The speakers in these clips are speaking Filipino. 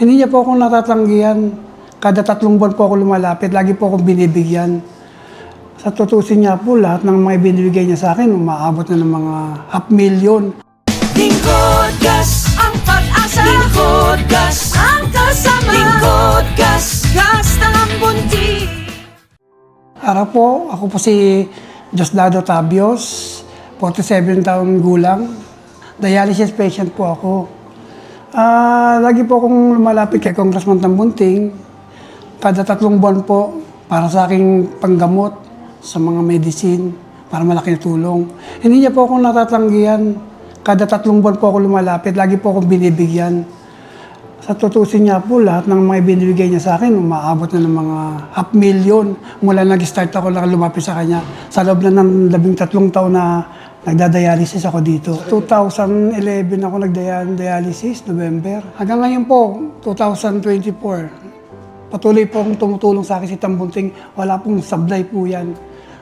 Hindi niya po akong natatanggihan. Kada 3 buwan po ako lumalapit, lagi po akong binibigyan. Sa tutusin niya po, lahat ng mga binibigay niya sa akin, umaabot na ng mga 500,000. Lingkod gas, ang pag-asa. Lingkod gas, ang kasama. Lingkod gas, gas ng buntis. Araw po, ako po si Diosdado Tabios, 47 taong gulang. Dialysis patient po ako. Lagi po akong lumalapit kay Congressman Tambunting. Kada 3 buwan po para sa aking panggamot sa mga medicine para malaki na tulong. Hindi niya po akong natatanggihan. Kada 3 buwan po ako lumalapit, lagi po akong binibigyan. Sa tutusin niya po, lahat ng mga binibigay niya sa akin, umaabot na ng mga 500,000. Mula nag-start ako lang lumapit sa kanya. Sa loob na ng 13 taon na nagda-dialysis ako dito. 2011 ako nag-dialysis, November. Hanggang ngayon po, 2024. Patuloy po akong tumutulong sa akin si Tambunting. Wala pong sablay po yan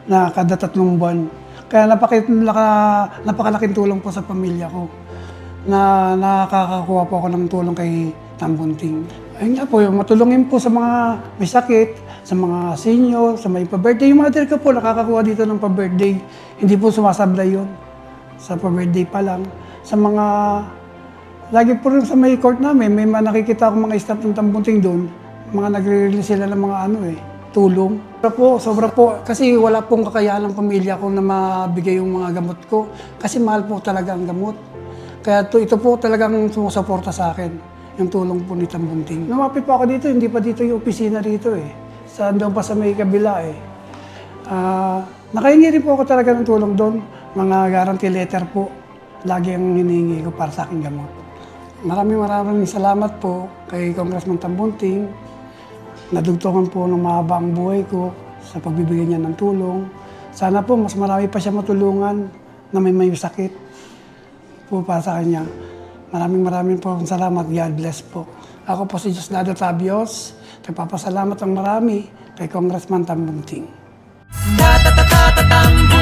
na kada 3 buwan. Kaya napakalaking tulong po sa pamilya ko na nakakakuha po ako ng tulong kay Tambunting. Ayun nga po, matulungin po sa mga may sakit, sa mga senior, sa may pa-birthday. Yung mother ko po nakakakuha dito ng pa-birthday. Hindi po sumasablay yun. Sa pa-birthday pa lang. Sa mga, lagi po rin sa may court namin, may nakikita akong mga staff ng Tambunting doon. Mga nagre-release sila ng mga tulong. Sobra po, kasi wala pong kakayahan ng pamilya ko na mabigay yung mga gamot ko. Kasi mahal po talaga ang gamot. Kaya ito po talagang sumusuporta sa akin, yung tulong po ni Tambunting. Lumapit po ako dito, hindi pa dito yung opisina dito eh. Doon pa sa may kabila eh. Nakahingi rin po ako talaga ng tulong doon. Mga guarantee letter po. Lagi ang hinihingi ko para sa aking gamot. Maraming salamat po kay Congressman Tambunting. Nadugtungan po ng mahaba ang buhay ko sa pagbibigay niya ng tulong. Sana po mas marami pa siya matulungan na may sakit po para sa kanya. Maraming po salamat. God bless po. Ako po si Diosdado Tabios. Nagpapasalamat ang marami kay Congressman Tambunting. Tatatatatambunting.